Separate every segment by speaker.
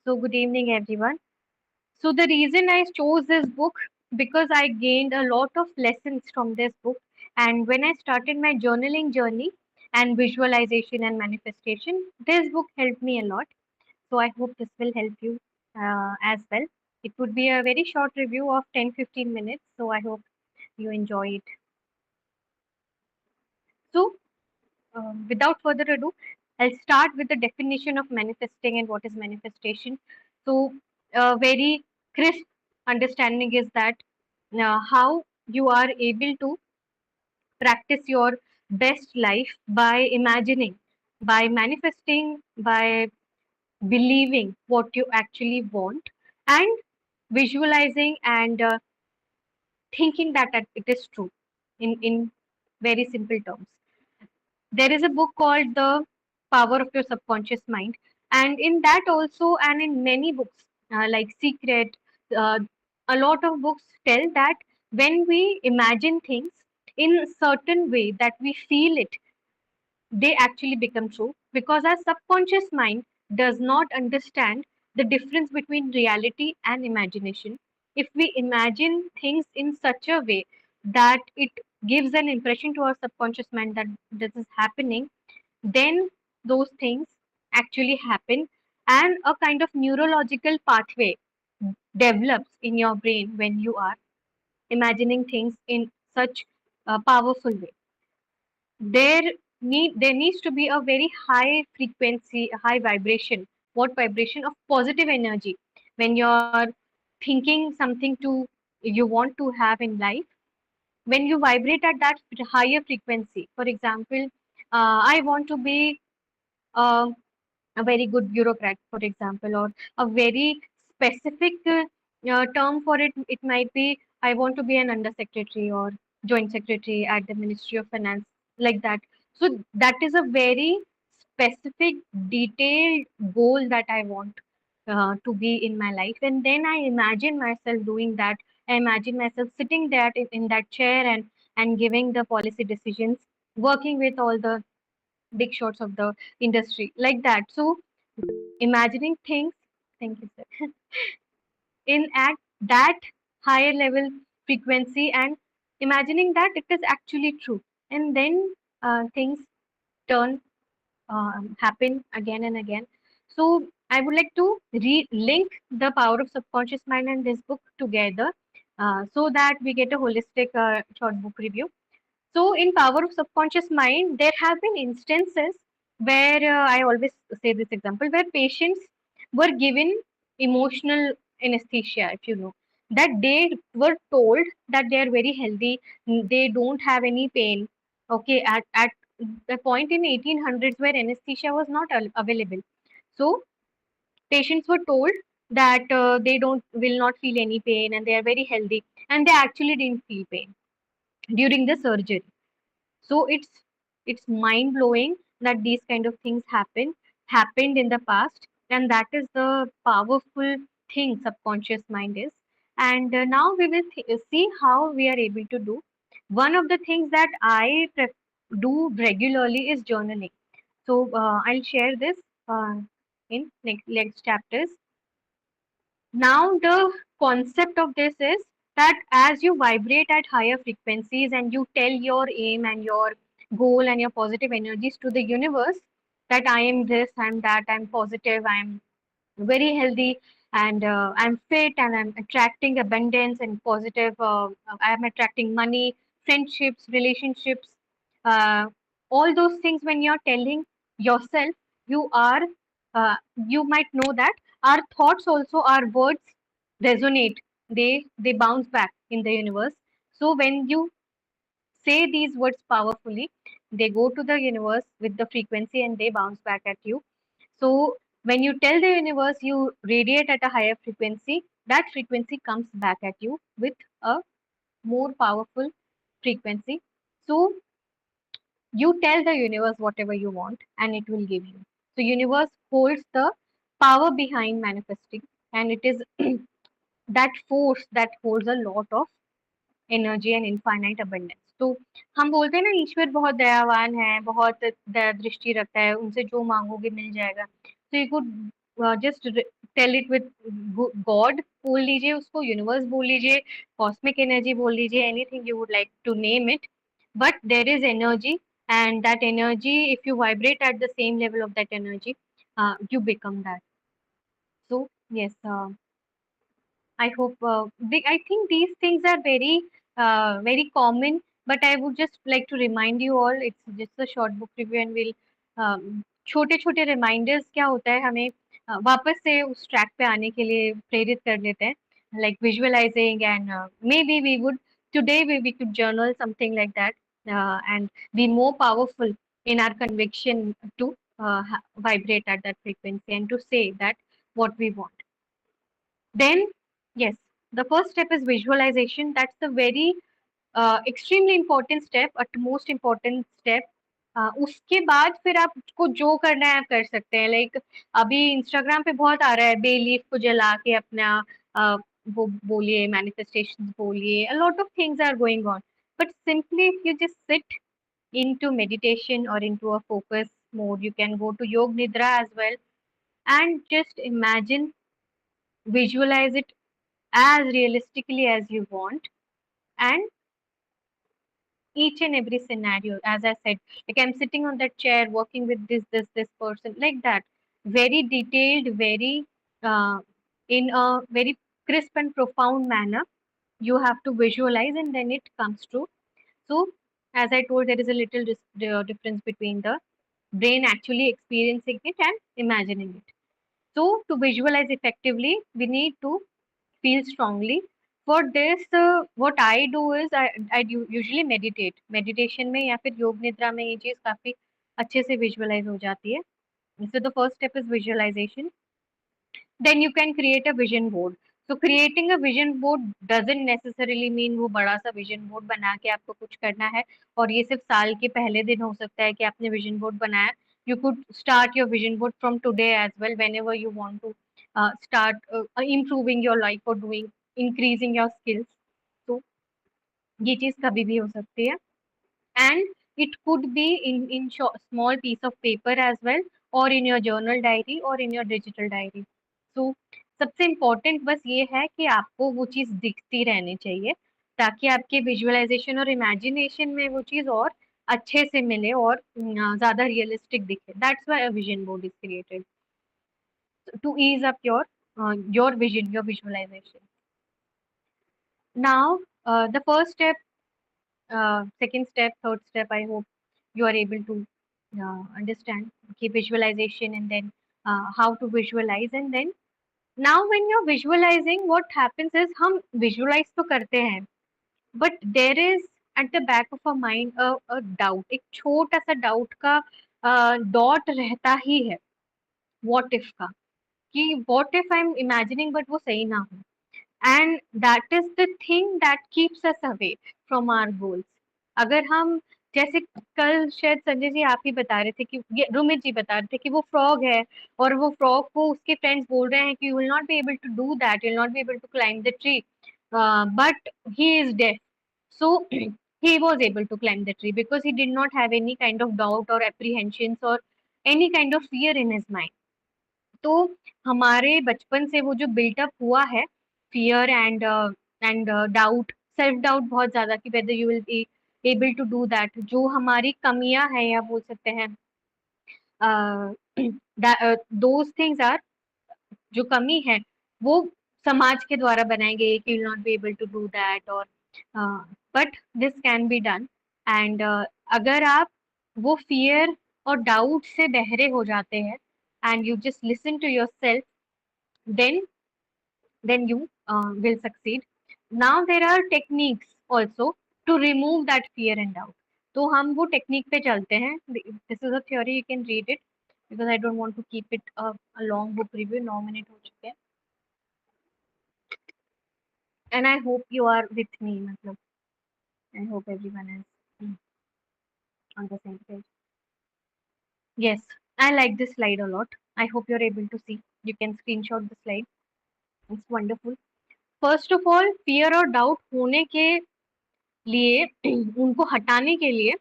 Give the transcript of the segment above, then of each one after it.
Speaker 1: So good evening everyone. So the reason I chose this book because I gained a lot of lessons from this book, and when I started my journaling journey and visualization and manifestation, this book helped me a lot. So I hope this will help you as well. It would be a very short review of 10-15 minutes, so I hope you enjoy it. So without further ado, I'll start with the definition of manifesting and what is manifestation. So, a very crisp understanding is that how you are able to practice your best life by imagining, by manifesting, by believing what you actually want, and visualizing and thinking that it is true in very simple terms. There is a book called The Power of Your Subconscious Mind, and in that also, and in many books like Secret, uh, a lot of books tell that when we imagine things in a certain way that we feel it, they actually become true because our subconscious mind does not understand the difference between reality and imagination. If we imagine things in such a way that it gives an impression to our subconscious mind that this is happening, then those things actually happen, and a kind of neurological pathway develops in your brain when you are imagining things in such a powerful way. There needs to be a very high frequency, a high vibration. What vibration of positive energy when you're thinking something to you want to have in life, when you vibrate at that higher frequency. For example, I want to be uh, a very good bureaucrat, for example, or a very specific term for it. It might be I want to be an undersecretary or joint secretary at the Ministry of Finance, like that. So that is a very specific, detailed goal that I want to be in my life, and then I imagine myself doing that. I imagine myself sitting there in that chair and giving the policy decisions, working with all the big shots of the industry, like that. So imagining things, thank you sir, in at that higher level frequency and imagining that it is actually true, and then things turn happen again and again. So I would like to link the power of subconscious mind and this book together, so that we get a holistic short book review. So, in Power of Subconscious Mind, there have been instances where I always say this example where patients were given emotional anesthesia, if you know, that they were told that they are very healthy, they don't have any pain. Okay, at the point in 1800s where anesthesia was not available, so patients were told that they don't will not feel any pain and they are very healthy, and they actually didn't feel pain during the surgery. So it's mind blowing that these kind of things happened in the past, and that is the powerful thing subconscious mind is. And now we will see how we are able to do. One of the things that I do regularly is journaling. So I'll share this in next chapters. Now, the concept of this is that as you vibrate at higher frequencies and you tell your aim and your goal and your positive energies to the universe that I am this, I'm that, I'm positive, I'm very healthy, and I'm fit, and I'm attracting abundance and positive, I'm attracting money, friendships, relationships, uh, all those things. When you're telling yourself, you are, you might know that our thoughts also, our words resonate, they bounce back in the universe. So when you say these words powerfully, they go to the universe with the frequency and they bounce back at you. So when you tell the universe you radiate at a higher frequency, that frequency comes back at you with a more powerful frequency. So you tell the universe whatever you want and it will give you. So universe holds the power behind manifesting, and it is that force that holds a lot of energy and infinite abundance. तो हम बोलते हैं ना ईश्वर बहुत दयावान है, बहुत दया दृष्टि रखता है, उनसे जो मांगोगे मिल जाएगा. So you could just tell it with god बोल लीजिए उसको, यूनिवर्स बोल लीजिए, कॉस्मिक एनर्जी बोल लीजिए, anything you would like to name it, but there is energy, and that energy, if you vibrate at the same level of that energy, you become that. So yes, I hope I think these things are very common, but I would just like to remind you all. It's just a short book review, and we'll छोटे छोटे reminders क्या होता है हमें वापस से उस track पे आने के लिए प्रेरित कर लेते हैं, like visualizing, and maybe we would today we could journal something like that, and be more powerful in our conviction to vibrate at that frequency and to say that what we want. Then, yes, the first step is visualization. That's the very extremely important step, utmost important step. उसके बाद फिर आपको जो करना है आप कर सकते हैं, लाइक अभी इंस्टाग्राम पे बहुत आ रहा है बे लीफ को जला के अपना वो बोलिए, मैनिफेस्टेशन बोलिए, a lot of things are going on, but simply if you just sit into meditation or into a focus mode, you can go to yog nidra as well, and just imagine, visualize it as realistically as you want, and each and every scenario, as I said, like I'm sitting on that chair working with this person, like that, very detailed, very uh, in a very crisp and profound manner, you have to visualize and then it comes true. So as I told, there is a little difference between the brain actually experiencing it and imagining it. So to visualize effectively, we need to feel strongly. For this, what I do is usually meditate. Meditation में या फिर योग निद्रा में ये चीज़ काफ़ी अच्छे से visualize हो जाती है. So the first step is visualization. Then you can create a vision board. So creating a vision board doesn't necessarily mean वो बड़ा सा vision board बना के आपको कुछ करना है और ये सिर्फ साल के पहले दिन हो सकता है कि आपने vision board बनाया. You could start your vision board from today as well, whenever you want to start improving your life or doing increasing your skills. तो ये चीज़ कभी भी हो सकती है. And it could be in small piece of paper as well, or in your journal diary or in your digital diary. So सबसे important बस ये है कि आपको वो चीज़ दिखती रहनी चाहिए ताकि आपके विजुअलाइजेशन और इमेजिनेशन में वो चीज़ और अच्छे से मिले और ज़्यादा रियलिस्टिक दिखे. That's why a vision board is created to ease up your vision, your visualization. Now, the first step, second step, third step, I hope you are able to understand. Okay, visualization, and then how to visualize, and then now when you're visualizing, what happens is हम visualize तो करते हैं, but there is at the back of our mind a doubt, एक छोटा सा doubt का dot रहता ही है, what if का, कि what if I'm imagining but वो सही ना हो. And that is the thing that keeps us away from our goals. अगर हम जैसे कल शायद संजय जी आप ही बता रहे थे कि ये रुमित जी बता रहे थे कि वो फ्रॉग है और वो फ्रॉग को उसके फ्रेंड्स बोल रहे हैं कि you will not be able to do that, you will not be able to climb the tree, but he is deaf. So he was able to climb the tree because he did not have any kind of doubt or apprehensions or any kind of fear in his mind. तो हमारे बचपन से वो जो built up हुआ है fear and doubt, self doubt बहुत ज्यादा कि whether you will be able to do that, जो हमारी कमियां हैं या बोल सकते हैं दोज थिंग्स आर, जो कमी है वो समाज के द्वारा बनाए गए कि will not be able to do that, और but this can be done. And अगर आप वो फियर और डाउट से बहरे हो जाते हैं and you just listen to yourself, then you will succeed. Now there are techniques also to remove that fear and doubt. तो हम वो टेक्निक पे चलते हैं. This is a theory, you can read it because I don't want to keep it a long book review. 9 minute हो चुके हैं and I hope you are with me, मतलब I hope everyone is on the same page. Yes, I like this slide a lot. I hope you're able to see. You can screenshot the slide. It's wonderful. First of all fear और doubt होने के लिए उनको हटाने के लिए,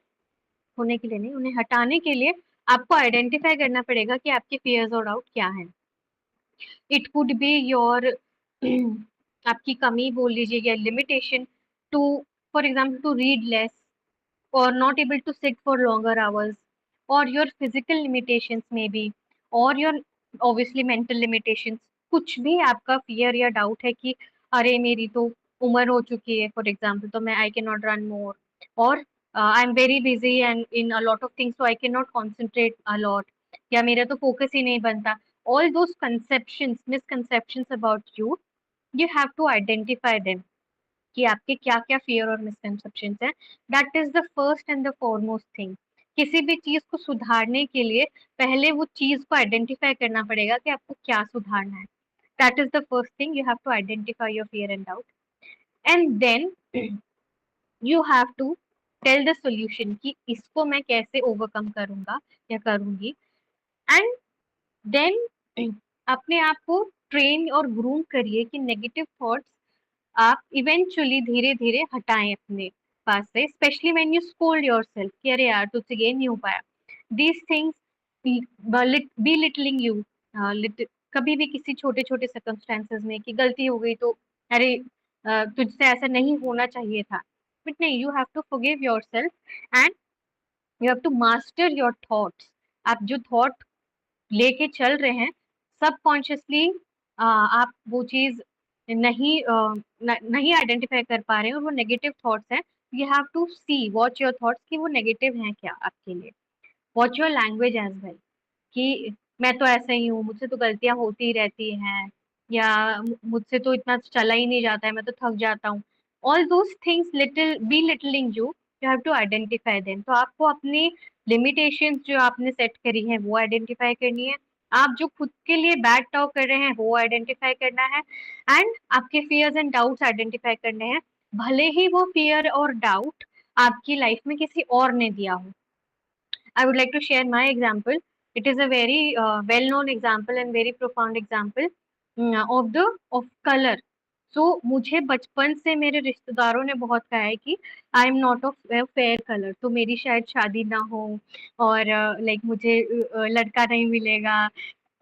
Speaker 1: होने के लिए नहीं, उन्हें हटाने के लिए आपको आइडेंटिफाई करना पड़ेगा कि आपके फियर्स और डाउट क्या हैं. इट कुड बी योर आपकी कमी बोल लीजिए या limitation too, for example to read less or not able to sit for longer hours, or your physical limitations maybe, or your obviously mental limitations. कुछ भी आपका फियर या डाउट है कि अरे मेरी तो उम्र हो चुकी है फॉर एग्जाम्पल, तो मैं I can not run more, और I am very busy and in a lot of things so I can not concentrate a lot, या मेरा तो फोकस ही नहीं बनता. All those conceptions, misconceptions about you have to identify them कि आपके क्या-क्या फ़ियर और मिसकंसेप्शंस हैं. That is the first and the foremost thing. किसी भी चीज़ को सुधारने के लिए पहले वो चीज़ को आइडेंटिफ़ाई करना पड़ेगा कि आपको क्या सुधारना है. That is the first thing. You have to identify your fear and doubt, and then you have to tell the solution कि इसको मैं कैसे ओवरकम करूँगा या करूँगी. एंड देन अपने आप को ट्रेन और ग्रूम करिए कि नेगेटिव थॉट्स आप इवेंचुअली धीरे-धीरे हटाएँ अपने पास से, specially when you scold yourself कि अरे यार! तुझसे ये नहीं हो पाया. दीज़ थिंग्स बेलिटलिंग यू, लिट कभी भी किसी छोटे-छोटे सर्कमस्टेंसेस में कि गलती हो गई तो अरे तुझसे ऐसा नहीं होना चाहिए था. बट नहीं, you have to forgive yourself and you have to master your thoughts. आप जो थॉट लेके चल रहे हैं, सबकॉन्शियसली आप वो चीज़ नहीं आइडेंटिफ़ाई कर पा रहे हैं और वो नेगेटिव थॉट्स हैं. You have to see watch your thoughts कि वो नेगेटिव हैं क्या आपके लिए. Watch your language as well कि मैं तो ऐसा ही हूँ, मुझसे तो गलतियाँ होती ही रहती हैं, या मुझसे तो इतना चला ही नहीं जाता है, मैं तो थक जाता हूँ. All those things littling you have to identify them. तो आपको अपनी लिमिटेशंस जो आपने सेट करी हैं, वो आइडेंटिफ़ाई करनी है. आप जो खुद के लिए बैड टॉक कर रहे हैं, वो आइडेंटिफ़ाई करना है, एंड आपके फ़ियर्स एंड डाउट्स आइडेंटिफ़ाई करने हैं. भले ही वो फ़ियर और डाउट आपकी लाइफ़ में किसी और ने दिया हो. I would like to share my example. It is a very well-known example and very profound example of the of color. So मुझे बचपन से मेरे रिश्तेदारों ने बहुत कहा है कि I am not of fair colour, तो मेरी शायद शादी ना हो, और लाइक मुझे लड़का नहीं मिलेगा,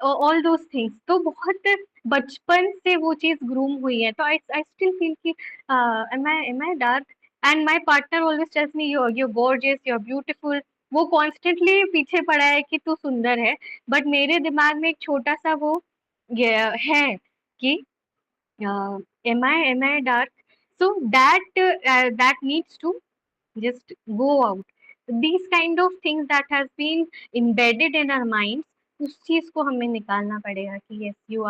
Speaker 1: ऑल दोज थिंग्स. तो बहुत बचपन से वो चीज़ ग्रूम हुई है. तो आई आई स्टिल फील कि am I dark, and my partner always tells me you gorgeous, you are beautiful. वो कॉन्स्टेंटली पीछे पड़ा है कि तू सुंदर है, बट मेरे दिमाग में एक छोटा-सा वो ये है कि am I dark? So that needs to just go out. These kind of things that has been embedded in our minds, उस चीज़ को हमें निकालना पड़ेगा कि yes, you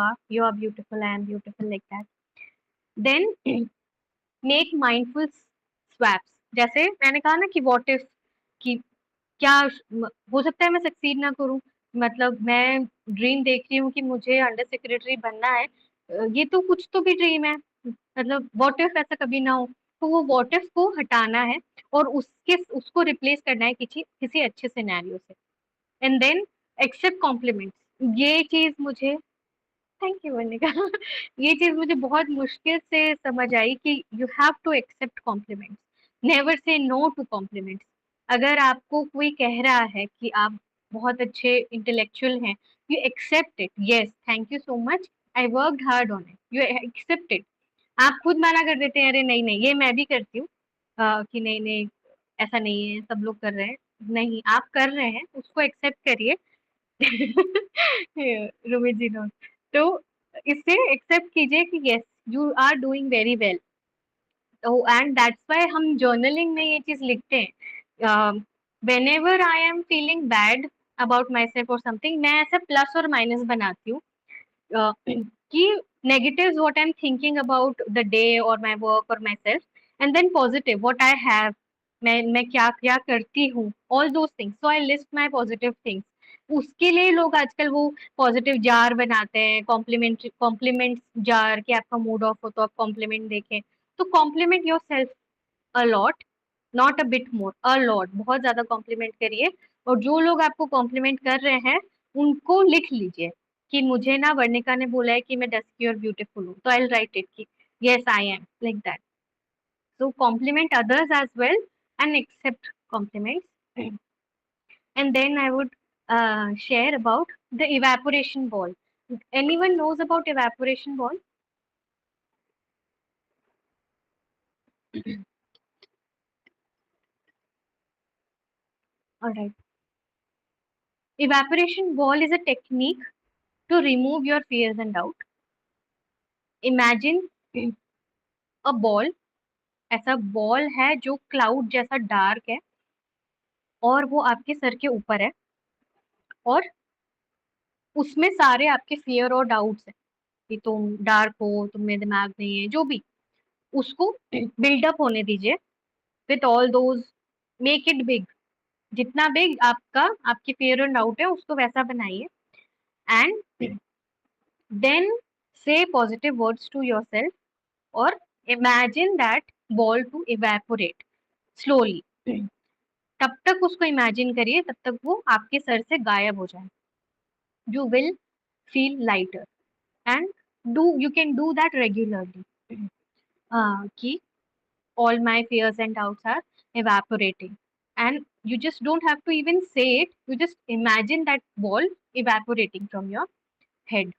Speaker 1: are beautiful, I am beautiful, like that. Then make mindful swaps. जैसे मैंने कहा ना कि व्हाट इफ, कि क्या हो सकता है मैं सक्सीड ना करूं, मतलब मैं ड्रीम देख रही हूँ कि मुझे अंडर सेक्रेटरी बनना है. ये तो कुछ तो भी ड्रीम है, मतलब व्हाट इफ ऐसा कभी ना हो. तो वो व्हाट इफ को हटाना है और उसको रिप्लेस करना है किसी किसी अच्छे सिनेरियो से. And then accept compliments. ये चीज मुझे, थैंक यू वनिका. ये चीज मुझे बहुत मुश्किल से समझ आई कि you have to accept compliments. Never say no to compliments. अगर आपको कोई कह रहा है कि आप बहुत अच्छे इंटेलेक्चुअल हैं, you accept it. Yes, thank you so much, I worked hard on it. You accept it. आप खुद मना कर देते हैं, अरे नहीं नहीं, ये मैं भी करती हूँ कि नहीं नहीं, ऐसा नहीं है, सब लोग कर रहे हैं. नहीं, आप कर रहे हैं, उसको एक्सेप्ट करिए. रोमित जी नो. तो इससे एक्सेप्ट कीजिए कि yes, you are doing very well. तो एंड दैट्स व्हाई हम जर्नलिंग में ये चीज लिखते हैं. Whenever I am feeling bad about my self और समथिंग, मैं ऐसा प्लस और माइनस बनाती हूँ कि negatives what I'm thinking about the day or my work or myself, and then positive what I have, मैं क्या क्या करती हूँ, all those things. So I list my positive things. उसके लिए लोग आजकल वो पॉजिटिव जार बनाते हैं, कॉम्प्लीमेंट जार, कि आपका मूड ऑफ हो तो आप कॉम्प्लीमेंट देखें. तो compliment your self a lot, not a bit more, a lot. बहुत ज्यादा कॉम्प्लीमेंट करिए, और जो लोग आपको कॉम्प्लीमेंट कर रहे हैं उनको लिख लीजिए कि मुझे ना वर्णिका ने बोला है कि मैं डस्की और ब्यूटीफुल हूँ, तो आई विल राइट इट कि yes I am, like that. So compliment others as well and accept compliments. And then I would share about the evaporation ball. Anyone knows about evaporation ball? All right. Evaporation ball is a technique to remove your fears and doubt. Imagine a ball, ऐसा ball है जो cloud जैसा dark है और वो आपके sir के ऊपर है और उसमें सारे आपके फियर और डाउट्स हैं कि तुम डार्क हो, तुम में दिमाग नहीं है, जो भी, उसको बिल्डअप होने दीजिए with all those, make it big, जितना बिग आपका आपके फियर एंड डाउट है उसको वैसा बनाइए and then say positive words to yourself और imagine that ball to evaporate slowly. तब तक उसको इमेजिन करिए तब तक वो आपके सर से गायब हो जाए। You will feel lighter and do you can do that regularly कि all my fears and doubts are evaporating, and you just don't have to even say it, you just imagine that ball evaporating from your head.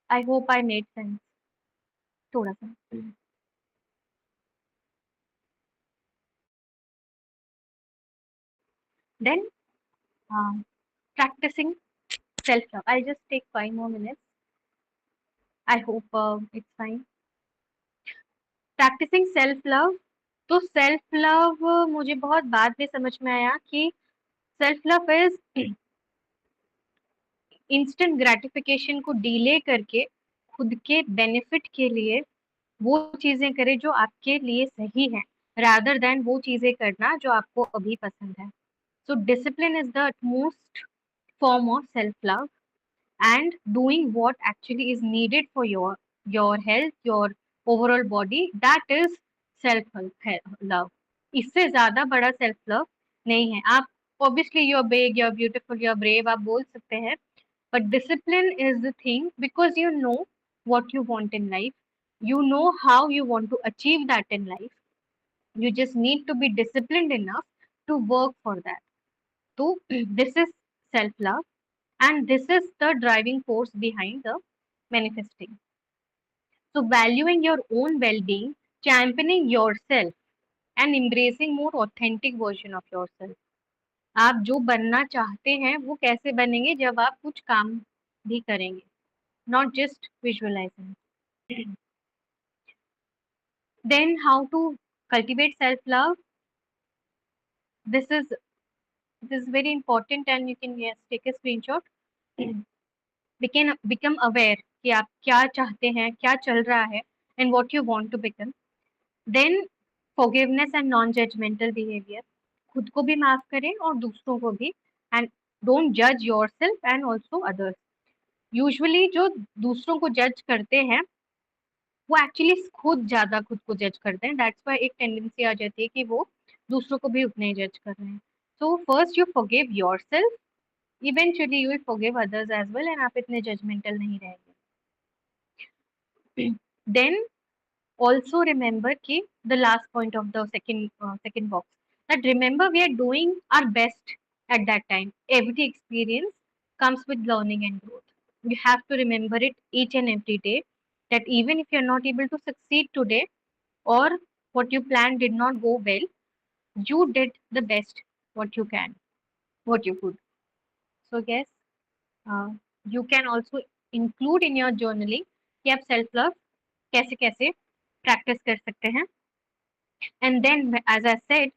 Speaker 1: I hope I made sense थोड़ा सा। Then practicing self love, I'll just take 5 more minutes. I hope it's fine. Practicing self love, तो self love मुझे बहुत बाद में समझ में आया कि self love is instant gratification को डिले करके खुद के बेनिफिट के लिए वो चीजें करें जो आपके लिए सही है, रादर देन वो चीजें करना जो आपको अभी पसंद है। So discipline is the most form of self love and doing what actually is needed for your health, your overall body, that is self love। इससे ज्यादा बड़ा सेल्फ लव नहीं है। आप obviously you are big, you are beautiful, you are brave, आप बोल सकते हैं, but discipline is the thing because you know what you want in life, you know how you want to achieve that in life, you just need to be disciplined enough to work for that. So this is self love and this is the driving force behind the manifesting. So valuing your own well-being, championing yourself and embracing more authentic version of yourself। आप जो बनना चाहते हैं वो कैसे बनेंगे जब आप कुछ काम भी करेंगे, not just visualizing। Then how to cultivate self-love? This is this is very important and you can, yes, take a screenshot। become aware कि आप क्या चाहते हैं, क्या चल रहा है and what you want to become। Then forgiveness and non-judgmental behavior, खुद को भी माफ करें और दूसरों को भी, and don't judge yourself and also others। Usually जो दूसरों को जज करते हैं वो एक्चुअली खुद ज्यादा खुद को जज करते हैं, दैट्स व्हाई एक टेंडेंसी आ जाती है कि वो दूसरों को भी उतने ही जज कर रहे हैं। So first you forgive yourself, eventually you will forgive others as well and आप इतने जजमेंटल नहीं रहेंगे। Then also remember ki the last point of the second box, that remember we are doing our best at that time, every experience comes with learning and growth। You have to remember it each and every day, that even if you're not able to succeed today or what you planned did not go well, you did the best what you can, what you could। So yes, uh, you can also include in your journaling कि आप self love कैसे कैसे practice कर सकते हैं। And then, as I said,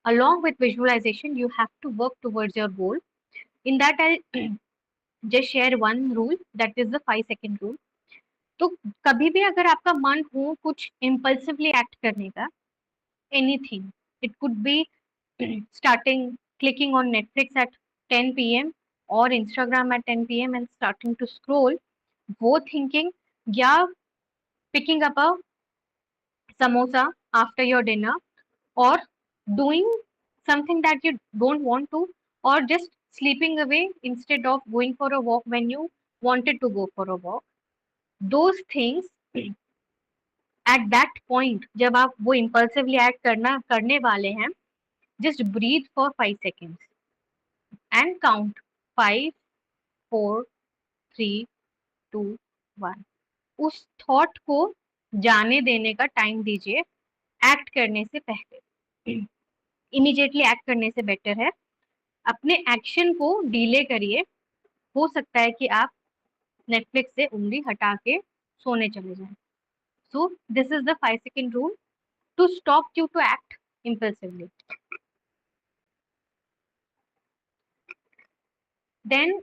Speaker 1: along with visualization, you have to work towards your goal. In that, I'll just share one rule, that is the 5 second rule। तो कभी भी अगर आपका मन हो कुछ impulsively act करने का, anything, it could be starting clicking on Netflix at 10 p.m. or Instagram at 10 p.m. and starting to scroll, वो thinking, या picking up a samosa after your dinner, or doing something that you don't want to, or just sleeping away instead of going for a walk when you wanted to go for a walk, those things at that point जब आप वो impulsively act करने वाले हैं, just breathe for 5 seconds and count 5, 4, 3, 2 1। उस thought को जाने देने का टाइम दीजिए, एक्ट करने से पहले। इमीडिएटली एक्ट करने से बेटर है अपने एक्शन को डिले करिए। हो सकता है कि आप नेटफ्लिक्स से उंगली हटा के सोने चले जाएं। So this is the 5 second rule to stop you to act impulsively. Then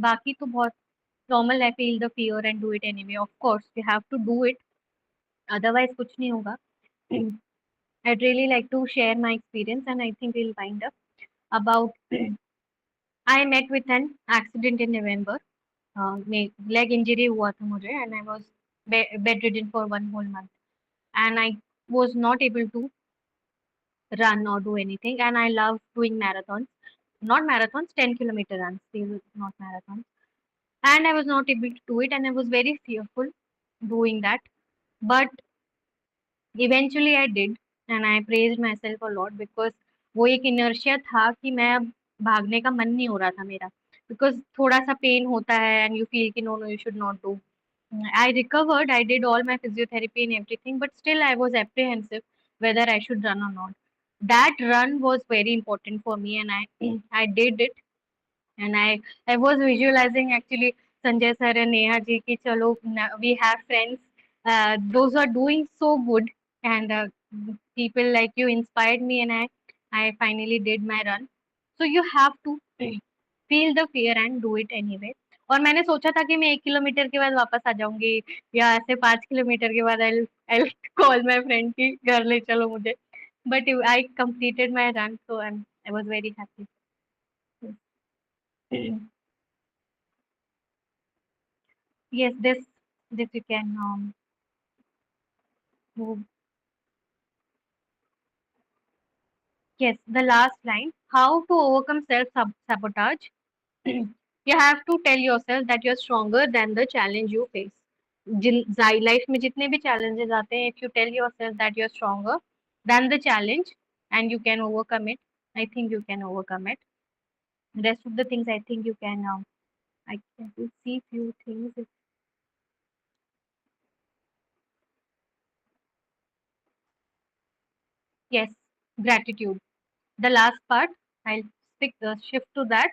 Speaker 1: बाकी तो बहुत नॉर्मल है, feel the fear and do it anyway, of course you have to do it, otherwise कुछ नहीं होगा। I'd really like to share my experience and I think we'll wind up about I met with an accident in November. में leg injury हुआ था मुझे and I was bedridden for 1 whole month and I was not able to run or do anything, and I love doing marathons. Not marathons, 10 kilometer runs. These were not marathons. And I was not able to do it and I was very fearful doing that. But eventually I did and I praised myself a lot because वो एक inertia था कि मैं अब भागने का मन नहीं हो रहा था मेरा, because थोड़ा सा पेन होता है and you feel कि no, you should not do. I recovered, I did all my physiotherapy and everything, but still I was apprehensive whether I should run or not. That run was very important for me and I did it and I was visualizing actually Sanjay sir and Neha ji ki chalo we have friends those are doing so good, and people like you inspired me and I finally did my run. So you have to feel the fear and do it anyway. और मैंने सोचा था कि मैं 1 kilometre के बाद वापस आ जाऊंगी या ऐसे 5 किलोमीटर के बाद I'll call my friend कि घर ले चलो मुझे, but I completed my run, so I was very happy. Yes, this you can move. Yes, the last line. How to overcome self sabotage? You have to tell yourself that you're stronger than the challenge you face. जिन life में जितने भी challenges आते हैं, if you tell yourself that you're stronger than the challenge and you can overcome it, I think you can overcome it. Rest of the things I think you can. I can see few things. Yes, gratitude. The last part, I'll shift to that.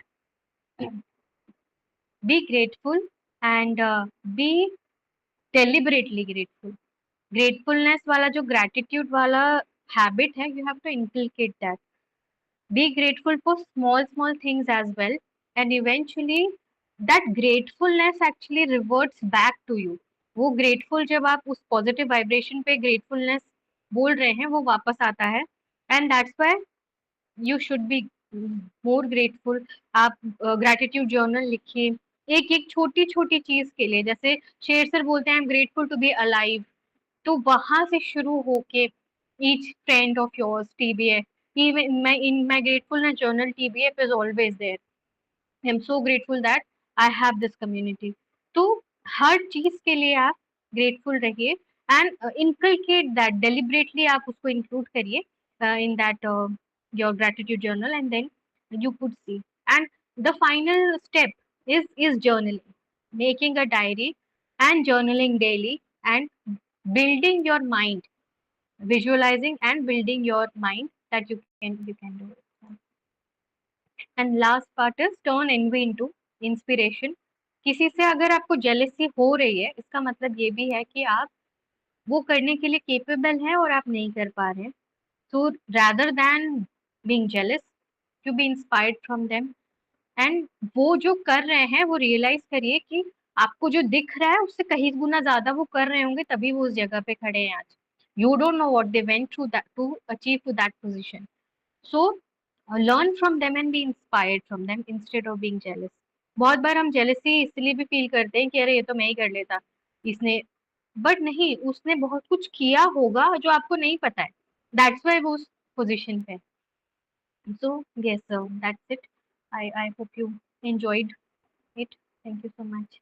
Speaker 1: Be grateful and be deliberately grateful. Gratefulness वाला जो gratitude वाला habit है, you have to inculcate that. Be grateful for small things as well, and eventually that gratefulness actually reverts back to you. वो grateful जब आप उस positive vibration पे gratefulness बोल रहे हैं वो वापस आता है, and that's why you should be more grateful. आप ग्रैटिट्यूड जर्नल लिखिए एक एक छोटी छोटी चीज के लिए, जैसे शेर सर बोलते हैं I am grateful to be alive, तो वहां से शुरू होके each friend of yours TBF, even my gratefulness journal TBF is always there. I'm so grateful that I have this community. तो हर चीज के लिए आप ग्रेटफुल रहिए एंड इनकलकेट दैट डेलिबरेटली, आप उसको इंक्लूड करिए in that your gratitude journal and then you could see. And the final step is journaling, making a diary and journaling daily and building your mind, visualizing and building your mind that you can do it. And last part is turn envy into inspiration. किसी से अगर आपको jealousy हो रही है, इसका मतलब ये भी है कि आप वो करने के लिए केपेबल हैं और आप नहीं कर पा रहे हैं। So rather than being jealous, you B inspired from them, and वो जो कर रहे हैं वो रियलाइज करिए कि आपको जो दिख रहा है उससे कहीं गुना ज्यादा वो कर रहे होंगे, तभी वो उस जगह पे खड़े हैं आज। You don't know what they went through that to achieve to that position. So learn from them and be inspired from them instead of being jealous. बहुत बार हम जेलेसी इसलिए भी फील करते हैं कि अरे ये तो मैं ही कर लेता इसने, बट नहीं, उसने बहुत कुछ किया होगा जो आपको नहीं पता है, दैट्स व्हाई वो उस पोजीशन पे। So yes, that's it. I hope you enjoyed it. Thank you so much.